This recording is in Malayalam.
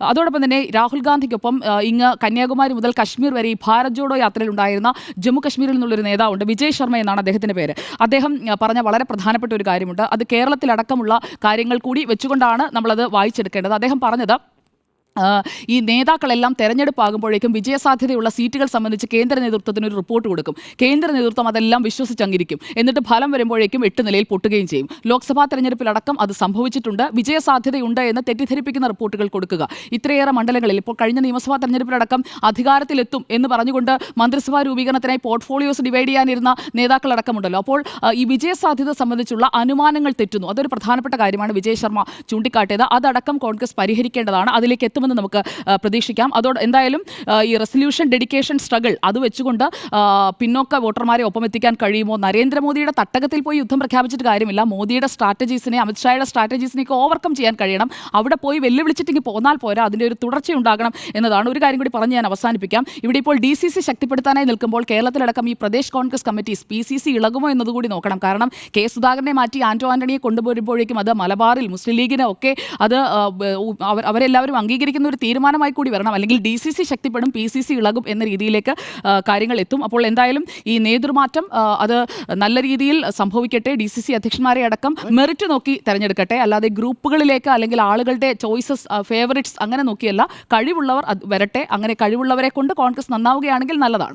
അതോടൊപ്പം തന്നെ രാഹുൽ ഗാന്ധിക്കൊപ്പം ഇങ്ങ് കന്യാകുമാരി മുതൽ കശ്മീർ വരെ ഈ ഭാരത് ജോഡോ യാത്രയിലുണ്ടായിരുന്ന ജമ്മു കശ്മീരിൽ നിന്നുള്ളൊരു നേതാവുണ്ട്, വിജയ് ശർമ്മ എന്നാണ് അദ്ദേഹത്തിന്റെ പേര്. അദ്ദേഹം പറഞ്ഞ വളരെ പ്രധാനപ്പെട്ട ഒരു കാര്യമുണ്ട്. അത് കേരളത്തിലടക്കമുള്ള കാര്യങ്ങൾ കൂടി വെച്ചുകൊണ്ടാണ് നമ്മളത് വായിച്ചെടുക്കേണ്ടത്. അദ്ദേഹം പറഞ്ഞത് ഈ നേതാക്കളെല്ലാം തെരഞ്ഞെടുപ്പാകുമ്പോഴേക്കും വിജയസാധ്യതയുള്ള സീറ്റുകൾ സംബന്ധിച്ച് കേന്ദ്ര നേതൃത്വത്തിന് ഒരു റിപ്പോർട്ട് കൊടുക്കും. കേന്ദ്ര നേതൃത്വം അതെല്ലാം വിശ്വസിച്ചങ്ങിരിക്കും. എന്നിട്ട് ഫലം വരുമ്പോഴേക്കും 8 നിലയിൽ പൊട്ടുകയും ചെയ്യും. ലോക്സഭാ തെരഞ്ഞെടുപ്പിലടക്കം അത് സംഭവിച്ചിട്ടുണ്ട്. വിജയസാധ്യതയുണ്ട് എന്ന് തെറ്റിദ്ധരിപ്പിക്കുന്ന റിപ്പോർട്ടുകൾ കൊടുക്കുക. ഇത്രയേറെ മണ്ഡലങ്ങളിൽ ഇപ്പോൾ കഴിഞ്ഞ നിയമസഭാ തെരഞ്ഞെടുപ്പിലടക്കം അധികാരത്തിലെത്തും എന്ന് പറഞ്ഞുകൊണ്ട് മന്ത്രിസഭാ രൂപീകരണത്തിനായി പോർട്ട്ഫോളിയോസ് ഡിവൈഡ് ചെയ്യാനിരുന്ന നേതാക്കളടക്കമുണ്ടല്ലോ. അപ്പോൾ ഈ വിജയസാധ്യത സംബന്ധിച്ചുള്ള അനുമാനങ്ങൾ തെറ്റുന്നു. അതൊരു പ്രധാനപ്പെട്ട കാര്യമാണ് വിജയ് ശർമ്മ ചൂണ്ടിക്കാട്ടിയത്. അതടക്കം കോൺഗ്രസ് പരിഹരിക്കേണ്ടതാണ്. അതിലേക്ക് എത്തുമെന്ന് നമുക്ക് പ്രതീക്ഷിക്കാം. അതോടെ എന്തായാലും ഈ റെസൊല്യൂഷൻ ഡെഡിക്കേഷൻ സ്ട്രഗിൾ അത് വെച്ചുകൊണ്ട് പിന്നോക്ക വോട്ടർമാരെ ഒപ്പമെത്തിക്കാൻ കഴിയുമോ? നരേന്ദ്രമോദിയുടെ തട്ടകത്തിൽ പോയി യുദ്ധം പ്രഖ്യാപിച്ചിട്ട് കാര്യമില്ല. മോദിയുടെ സ്ട്രാറ്റജീസിനെ, അമിത്ഷായുടെ സ്ട്രാറ്റജീസിനെയൊക്കെ ഓവർകം ചെയ്യാൻ കഴിയണം. അവിടെ പോയി വെല്ലുവിളിച്ചിട്ടെങ്കിൽ പോന്നാൽ പോരാ, അതിൻ്റെ ഒരു തുടർച്ചയുണ്ടാകണം എന്നതാണ്. ഒരു കാര്യം കൂടി പറഞ്ഞ് ഞാൻ അവസാനിപ്പിക്കാം. ഇവിടെ ഇപ്പോൾ DCC ശക്തിപ്പെടുത്താനായി നിൽക്കുമ്പോൾ കേരളത്തിലടക്കം ഈ പ്രദേശ് കോൺഗ്രസ് കമ്മിറ്റീസ് PCC ഇളകുമോ എന്നതുകൂടി നോക്കണം. കാരണം കെ സുധാകരനെ മാറ്റി ആന്റോ ആന്റണിയെ കൊണ്ടുവരുമ്പോഴേക്കും അത് മലബാറിൽ മുസ്ലിം ലീഗിനെ ഒക്കെ അത് അവരെല്ലാവരും അംഗീകരിക്കുന്ന ഒരു തീരുമാനമായി കൂടി വരണം. അല്ലെങ്കിൽ DCC ശക്തിപ്പെടും, PCC ഇളകും എന്ന രീതിയിലേക്ക് കാര്യങ്ങൾ എത്തും. അപ്പോൾ എന്തായാലും ഈ നേതൃമാറ്റം അത് നല്ല രീതിയിൽ സംഭവിക്കട്ടെ. DCC അധ്യക്ഷന്മാരെ അടക്കം മെറിറ്റ് നോക്കി തെരഞ്ഞെടുക്കട്ടെ. അല്ലാതെ ഗ്രൂപ്പുകളിലേക്ക് അല്ലെങ്കിൽ ആളുകളുടെ ചോയ്സസ്, ഫേവറിറ്റ്സ് അങ്ങനെ നോക്കിയല്ല. കഴിവുള്ളവർ വരട്ടെ. അങ്ങനെ കഴിവുള്ളവരെ കൊണ്ട് കോൺഗ്രസ് നന്നാവുകയാണെങ്കിൽ നല്ലതാണ്.